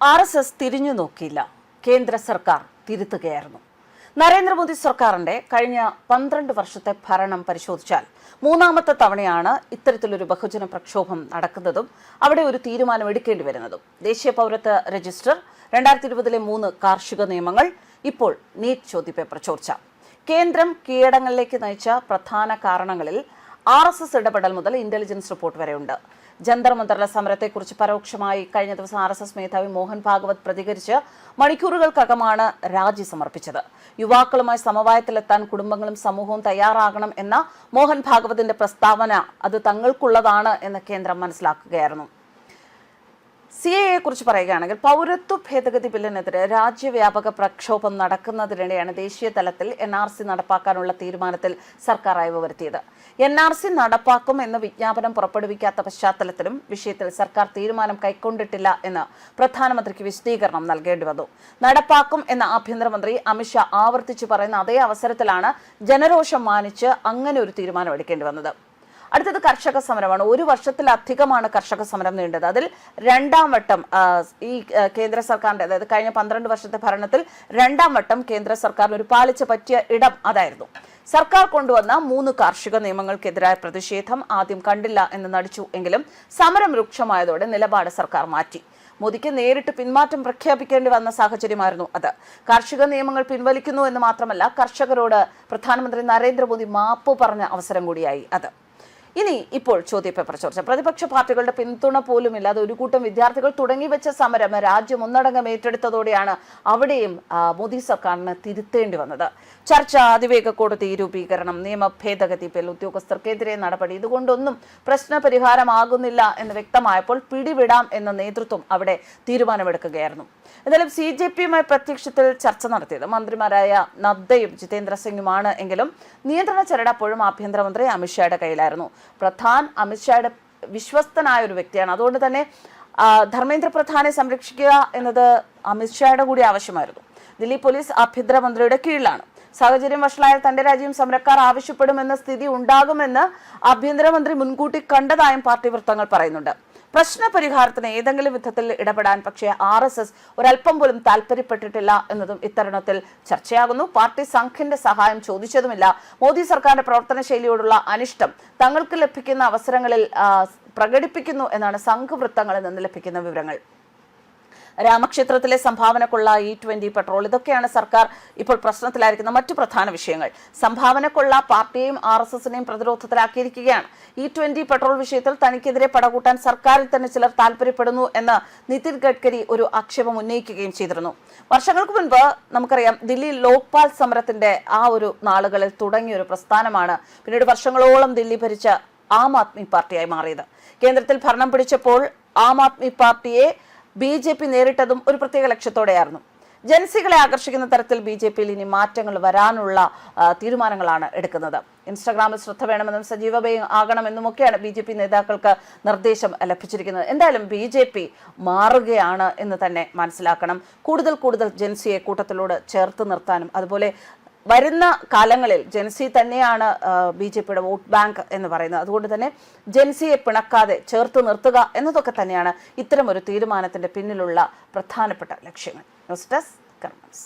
RSS തിരിഞ്ഞു നോക്കിയില്ല. കേന്ദ്ര സർക്കാർ തിരുത്തുകയായിരുന്നു. നരേന്ദ്രമോദി സർക്കാരിന്റെ കഴിഞ്ഞ 12 വർഷത്തെ ഭരണം പരിശോധിച്ചാൽ മൂന്നാമത്തെ തവണയാണ് ഇത്തരത്തിലൊരു ബഹുജന പ്രക്ഷോഭം നടക്കുന്നതും അവിടെ ഒരു തീരുമാനം എടുക്കേണ്ടി വരുന്നതും. ദേശീയ പൗരത്വ രജിസ്റ്റർ, 2020 3 കാർഷിക നിയമങ്ങൾ, ഇപ്പോൾ നീറ്റ് ചോദ്യപേപ്പർ ചോർച്ച. കേന്ദ്രം കീഴടങ്ങളിലേക്ക് നയിച്ച പ്രധാന കാരണങ്ങളിൽ RSS ഇടപെടൽ മുതൽ ഇന്റലിജൻസ് റിപ്പോർട്ട് വരെയുണ്ട്. ജന്തർ മന്ദറിലെ സമരത്തെക്കുറിച്ച് പരോക്ഷമായി കഴിഞ്ഞ ദിവസം RSS മേധാവി മോഹൻ ഭാഗവത് പ്രതികരിച്ച് മണിക്കൂറുകൾക്കകമാണ് രാജി സമർപ്പിച്ചത്. യുവാക്കളുമായി സമവായത്തിലെത്താൻ കുടുംബങ്ങളും സമൂഹവും തയ്യാറാകണം എന്ന മോഹൻ ഭാഗവതിന്റെ പ്രസ്താവന അത് തങ്ങൾക്കുള്ളതാണ് എന്ന് കേന്ദ്രം മനസ്സിലാക്കുകയായിരുന്നു. CAA കുറിച്ച് പറയുകയാണെങ്കിൽ പൗരത്വ ഭേദഗതി ബില്ലിനെതിരെ രാജ്യവ്യാപക പ്രക്ഷോഭം നടക്കുന്നതിനിടെയാണ് ദേശീയ തലത്തിൽ NRC നടപ്പാക്കാനുള്ള തീരുമാനത്തിൽ സർക്കാർ അയവ് വരുത്തിയത്. NRC നടപ്പാക്കും എന്ന വിജ്ഞാപനം പുറപ്പെടുവിക്കാത്ത പശ്ചാത്തലത്തിലും വിഷയത്തിൽ സർക്കാർ തീരുമാനം കൈക്കൊണ്ടിട്ടില്ല എന്ന് പ്രധാനമന്ത്രിക്ക് വിശദീകരണം നൽകേണ്ടി വന്നു. നടപ്പാക്കും എന്ന ആഭ്യന്തരമന്ത്രി അമിത്ഷാ ആവർത്തിച്ചു പറയുന്ന അതേ അവസരത്തിലാണ് ജനരോഷം മാനിച്ച് അങ്ങനെ ഒരു തീരുമാനം എടുക്കേണ്ടി വന്നത്. അടുത്തത് കർഷക സമരമാണ്. 1 വർഷത്തിലധികമാണ് കർഷക സമരം നീണ്ടത്. അതിൽ രണ്ടാം വട്ടം ഈ കേന്ദ്ര സർക്കാരിന്റെ, അതായത് കഴിഞ്ഞ 12 വർഷത്തെ ഭരണത്തിൽ രണ്ടാം വട്ടം കേന്ദ്ര സർക്കാരിന് ഒരു പാളിച്ച പറ്റിയ ഇടം അതായിരുന്നു. സർക്കാർ കൊണ്ടുവന്ന 3 കാർഷിക നിയമങ്ങൾക്കെതിരായ പ്രതിഷേധം ആദ്യം കണ്ടില്ല എന്ന് നടിച്ചു എങ്കിലും സമരം രൂക്ഷമായതോടെ നിലപാട് സർക്കാർ മാറ്റി. മോദിക്ക് നേരിട്ട് പിന്മാറ്റം പ്രഖ്യാപിക്കേണ്ടി വന്ന സാഹചര്യമായിരുന്നു അത്. കാർഷിക നിയമങ്ങൾ പിൻവലിക്കുന്നു എന്ന് മാത്രമല്ല, കർഷകരോട് പ്രധാനമന്ത്രി നരേന്ദ്രമോദി മാപ്പ് പറഞ്ഞ അവസരം കൂടിയായി അത്. ഇപ്പോൾ ചോദ്യപേപ്പർ ചോർച്ച. പ്രതിപക്ഷ പാർട്ടികളുടെ പിന്തുണ പോലുമില്ലാതെ ഒരു കൂട്ടം വിദ്യാർത്ഥികൾ തുടങ്ങിവെച്ച സമരം രാജ്യം ഒന്നടങ്കം ഏറ്റെടുത്തതോടെയാണ് അവിടെയും മോദി സർക്കാരിന് തിരുത്തേണ്ടി വന്നത്. ചർച്ച, അതിവേഗ കോടതി രൂപീകരണം, നിയമ ഭേദഗതി ബിൽ, ഉദ്യോഗസ്ഥർക്കെതിരെ നടപടി, ഇതുകൊണ്ടൊന്നും പ്രശ്നപരിഹാരമാകുന്നില്ല എന്ന് വ്യക്തമായപ്പോൾ പിടിവിടാം എന്ന നേതൃത്വം അവിടെ തീരുമാനമെടുക്കുകയായിരുന്നു. എന്തായാലും CJPയുമായി പ്രത്യക്ഷത്തിൽ ചർച്ച നടത്തിയത് മന്ത്രിമാരായ നദ്ദയും ജിതേന്ദ്ര സിംഗുമാണ് എങ്കിലും നിയന്ത്രണ ചരട് അപ്പോഴും ആഭ്യന്തരമന്ത്രി അമിത്ഷായുടെ കയ്യിലായിരുന്നു. പ്രധാൻ അമിത്ഷായുടെ വിശ്വസ്തനായ ഒരു വ്യക്തിയാണ്. അതുകൊണ്ട് തന്നെ ധർമ്മേന്ദ്ര പ്രധാനെ സംരക്ഷിക്കുക എന്നത് അമിത്ഷായുടെ കൂടി ആവശ്യമായിരുന്നു. ദില്ലി പോലീസ് ആഭ്യന്തരമന്ത്രിയുടെ കീഴിലാണ്. സാഹചര്യം വഷളായാൽ തന്റെ രാജ്യം സമരക്കാർ ആവശ്യപ്പെടുമെന്ന സ്ഥിതി ഉണ്ടാകുമെന്ന് ആഭ്യന്തരമന്ത്രി മുൻകൂട്ടി കണ്ടതായും പാർട്ടി വൃത്തങ്ങൾ പറയുന്നുണ്ട്. പ്രശ്ന പരിഹാരത്തിന് ഏതെങ്കിലും വിധത്തിൽ ഇടപെടാൻ പക്ഷേ RSS ഒരൽപ്പം പോലും താല്പര്യപ്പെട്ടിട്ടില്ല എന്നതും ഇത്തരുണത്തിൽ ചർച്ചയാകുന്നു. പാർട്ടി സംഘിന്റെ സഹായം ചോദിച്ചതുമില്ല. മോദി സർക്കാരിന്റെ പ്രവർത്തന ശൈലിയോടുള്ള അനിഷ്ടം തങ്ങൾക്ക് ലഭിക്കുന്ന അവസരങ്ങളിൽ പ്രകടിപ്പിക്കുന്നു എന്നാണ് സംഘ് വൃത്തങ്ങളിൽ നിന്ന് ലഭിക്കുന്ന വിവരങ്ങൾ. രാമക്ഷേത്രത്തിലെ സംഭാവനക്കുള്ള E20 പെട്രോൾ, ഇതൊക്കെയാണ് സർക്കാർ ഇപ്പോൾ പ്രശ്നത്തിലായിരിക്കുന്ന മറ്റു പ്രധാന വിഷയങ്ങൾ. സംഭാവനക്കുള്ള പാർട്ടിയെയും RSSനെയും പ്രതിരോധത്തിലാക്കിയിരിക്കുകയാണ്. E20 പെട്രോൾ വിഷയത്തിൽ തനിക്കെതിരെ പടകൂട്ടാൻ സർക്കാരിൽ തന്നെ ചിലർ താല്പര്യപ്പെടുന്നു എന്ന് നിതിൻ ഗഡ്കരി ഒരു ആക്ഷേപം ഉന്നയിക്കുകയും ചെയ്തിരുന്നു. വർഷങ്ങൾക്ക് മുൻപ് നമുക്കറിയാം, ദില്ലി ലോക്പാൽ സമരത്തിന്റെ ആ ഒരു നാളുകളിൽ തുടങ്ങിയ ഒരു പ്രസ്ഥാനമാണ് പിന്നീട് വർഷങ്ങളോളം ദില്ലി ഭരിച്ച ആം ആദ്മി പാർട്ടിയായി മാറിയത്. കേന്ദ്രത്തിൽ ഭരണം പിടിച്ചപ്പോൾ ആം ആദ്മി പാർട്ടിയെ BJP നേരിട്ടതും ഒരു പ്രത്യേക ലക്ഷ്യത്തോടെയായിരുന്നു. ജൻസികളെ ആകർഷിക്കുന്ന തരത്തിൽ BJPയിൽ ഇനി മാറ്റങ്ങൾ വരാനുള്ള തീരുമാനങ്ങളാണ് എടുക്കുന്നത്. ഇൻസ്റ്റാഗ്രാമിൽ ശ്രദ്ധ വേണമെന്നും സജീവമായി ആകണമെന്നുമൊക്കെയാണ് BJP നേതാക്കൾക്ക് നിർദ്ദേശം ലഭിച്ചിരിക്കുന്നത്. എന്തായാലും BJP മാറുകയാണ് എന്ന് തന്നെ മനസ്സിലാക്കണം. കൂടുതൽ ജൻസിയെ കൂട്ടത്തിലോട് ചേർത്ത് നിർത്താനും അതുപോലെ വരുന്ന കാലങ്ങളിൽ ജൻസി തന്നെയാണ് BJPയുടെ വോട്ട് ബാങ്ക് എന്ന് പറയുന്നത്. അതുകൊണ്ട് തന്നെ ജൻസിയെ പിണക്കാതെ ചേർത്ത് നിർത്തുക എന്നതൊക്കെ തന്നെയാണ് ഇത്തരമൊരു തീരുമാനത്തിന്റെ പിന്നിലുള്ള പ്രധാനപ്പെട്ട ലക്ഷ്യങ്ങൾ. News desk കർമ്മസ്.